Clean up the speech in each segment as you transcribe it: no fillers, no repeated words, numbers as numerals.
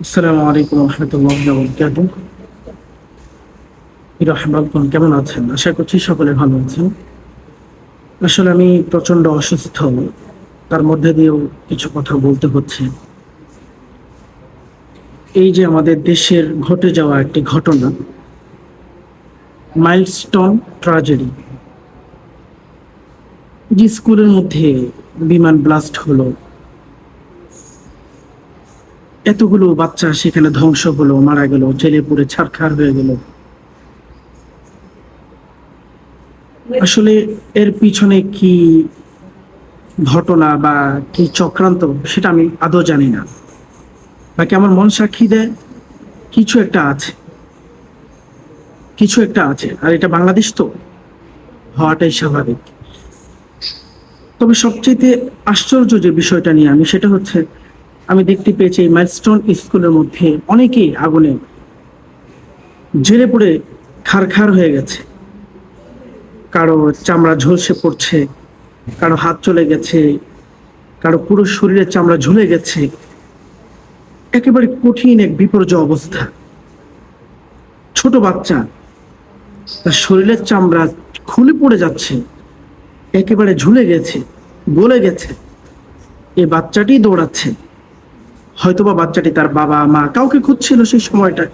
আসসালামু আলাইকুম রহমতুল্লাহ বরকাতুহ। রহমান কেমন আছেন? আশা করছি সকলে ভালো আছেন। আসলে আমি প্রচন্ড অসুস্থ, তার মধ্যে দিয়েও কিছু কথা বলতে হচ্ছে। এই যে আমাদের দেশের ঘটে যাওয়া একটি ঘটনা, মাইলস্টোন ট্র্যাজেডি, যে স্কুলের মধ্যে বিমান ব্লাস্ট হলো, এতগুলো বাচ্চা সেখানে ধ্বংস হলো, মারা গেল, জেলে পুড়ে ছারখার হয়ে গেল। আসলে এর পিছনে কি ঘটনা বা কি চক্রান্ত সেটা আমি আদৌ জানি না, বাকি আমার মন সাক্ষী দেয় কিছু একটা আছে, কিছু একটা আছে। আর এটা বাংলাদেশ, তো হওয়াটাই স্বাভাবিক। তবে সবচেয়ে আশ্চর্য যে বিষয়টা নিয়ে আমি, সেটা হচ্ছে আমি দেখতে পেয়েছি এই মাইলস্টোন স্কুলের মধ্যে অনেকেই আগুনে জ্বেলে পড়ে খারখার হয়ে গেছে। কারো চামড়া ঝলসে পড়ছে, কারো হাত চলে গেছে, কারো পুরো শরীরের চামড়া ঝুলে গেছে। একেবারে কঠিন এক বিপর্যয় অবস্থা। ছোট বাচ্চা, তার শরীরের চামড়া খুলে পড়ে যাচ্ছে, একেবারে ঝুলে গেছে, গলে গেছে। এই বাচ্চাটি দৌড়াচ্ছে, হয়তোবা বাচ্চাটি তার বাবা মা কাউকে খুঁজছিল সেই সময়টা।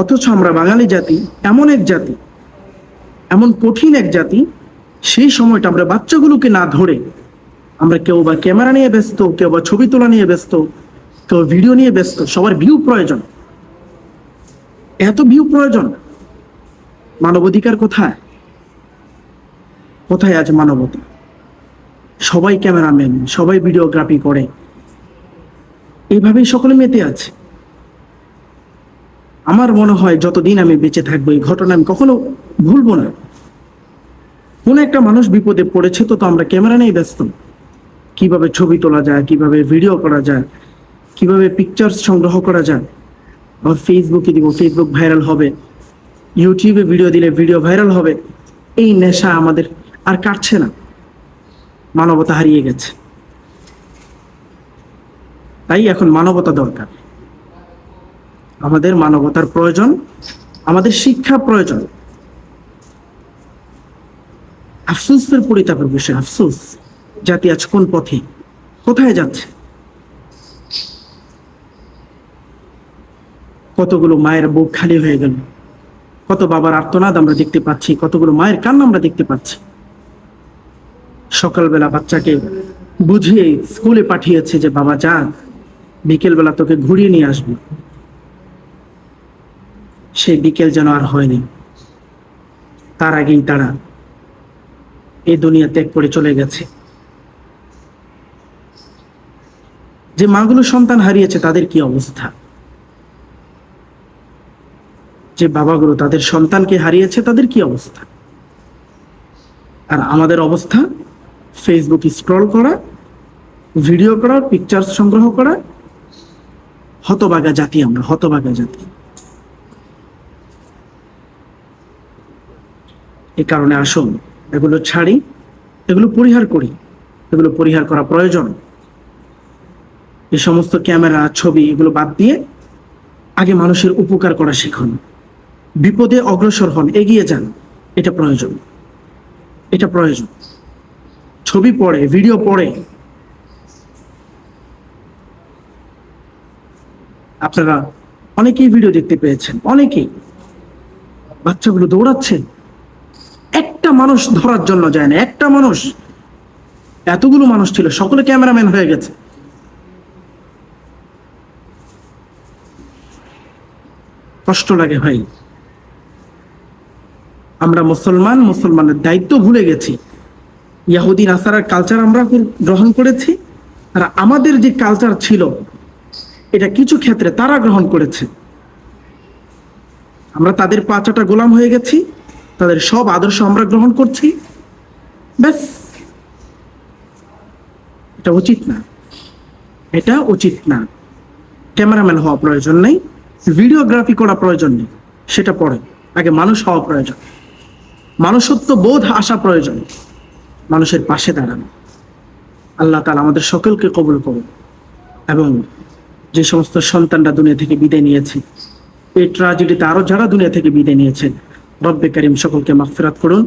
অথচ আমরা বাঙালি জাতি এমন এক জাতি, এমন কঠিন এক জাতি, সেই সময়টা আমরা বাচ্চাগুলোকে না ধরে আমরা কেউ বা ক্যামেরা নিয়ে ব্যস্ত, কেউ বা ছবি তোলা নিয়ে ব্যস্ত, কেউ ভিডিও নিয়ে ব্যস্ত। সবার ভিউ প্রয়োজন, এত ভিউ প্রয়োজন। মানবাধিকার কোথায়? কোথায় আজ মানবতা? সবাই ক্যামেরাম্যান, সবাই ভিডিওগ্রাফি করে, এইভাবেই সকলে মেতে আছে। আমার মনে হয় যতদিন আমি বেঁচে থাকবো এই ঘটনা আমি কখনো ভুলবো না। কোন একটা মানুষ বিপদে পড়েছে, তো আমরা ক্যামেরা নিয়ে ব্যস্ত, কিভাবে ছবি তোলা যায়, কিভাবে ভিডিও করা যায়, কিভাবে পিকচার্স সংগ্রহ করা যায়। আবার ফেসবুকে দিব, ফেসবুক ভাইরাল হবে, ইউটিউবে ভিডিও দিলে ভিডিও ভাইরাল হবে। এই নেশা আমাদের আর কাটছে না, মানবতা হারিয়ে গেছে। তাই এখন মানবতা দরকার, আমাদের মানবতার প্রয়োজন, আমাদের শিক্ষা প্রয়োজন। আফসোসের পরিতাপের বিষয়, আফসোস জাতি আজ কোন পথে, কোথায় যাচ্ছে। কতগুলো মায়ের বুক খালি হয়ে গেল, কত বাবার আর্তনাদ আমরা দেখতে পাচ্ছি, কতগুলো মায়ের কান্না আমরা দেখতে পাচ্ছি। সকালবেলা বাচ্চাকে বুঝিয়ে স্কুলে পাঠিয়েছে যে বাবা যা, বিকেলবেলা তোকে ঘুরিয়ে নিয়ে আসবো। সেই বিকেল যেন আর হয়নি, তার আগেই তারা এই দুনিয়া ত্যাগ করে চলে গেছে। যে মাগুলো সন্তান হারিয়েছে তাদের কি অবস্থা, যে বাবাগুলো তাদের সন্তানকে হারিয়েছে তাদের কি অবস্থা। আর আমাদের অবস্থা ফেসবুক স্ক্রল করা, ভিডিও করা, পিকচার সংগ্রহ করা। হতভাগা জাতি আমরা, হতভাগা জাতি। এই কারণে আসুন এগুলো ছাড়ি, এগুলো পরিহার করি, এগুলো পরিহার করা প্রয়োজন। এই সমস্ত ক্যামেরা, ছবি এগুলো বাদ দিয়ে আগে মানুষের উপকার করা শিখুন, বিপদে অগ্রসর হন, এগিয়ে যান। এটা প্রয়োজন, এটা প্রয়োজন। ছবি পড়ে, ভিডিও পড়ে আপনারা অনেকেই ভিডিও দেখতে পেয়েছেন, অনেকেই বাচ্চাগুলো দৌড়াচ্ছে, একটা মানুষ ধরার জন্য যায় না, একটা মানুষ। এতগুলো মানুষ ছিল, সকলে ক্যামেরাম্যান হয়ে গেছে। কষ্ট লাগে ভাই। আমরা মুসলমান, মুসলমানের দায়িত্ব ভুলে গেছি। ইয়াহুদি নাসারার কালচার আমরা গ্রহণ করেছি, আর আমাদের যে কালচার ছিল এটা কিছু ক্ষেত্রে তারা গ্রহণ করেছে। আমরা তাদের পাঁচাটা গোলাম হয়ে গেছি, তাদের সব আদর্শ আমরা গ্রহণ করছি। ব্যাস, এটা উচিত না, এটা উচিত না। ক্যামেরাম্যান হওয়া প্রয়োজন নেই, ভিডিওগ্রাফি করা প্রয়োজন নেই, সেটা পরে। আগে মানুষ হওয়া প্রয়োজন, মানুষত্ব বোধ আসা প্রয়োজন, মানুষের পাশে দাঁড়ানো। আল্লাহ তাআলা আমাদের সকলকে কবুল করুন এবং যে সমস্ত সন্তানরা দুনিয়া থেকে বিদায় নিয়েছে, এই ট্রাজেডিতে আরো যারা দুনিয়া থেকে বিদায় নিয়েছেন, রব্বে কারিম সকলকে মাগফিরাত করুন,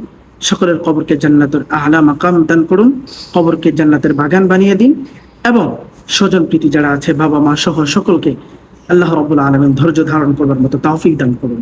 সকলের কবরকে জান্নাতের আলা মাকাম দান করুন, কবরকে জান্নাতের বাগান বানিয়ে দিন, এবং স্বজন প্রীতি যারা আছে বাবা মা সহ সকলকে আল্লাহ রাব্বুল আলামিন ধৈর্য ধারণ করবার মতো তৌফিক দান করুন।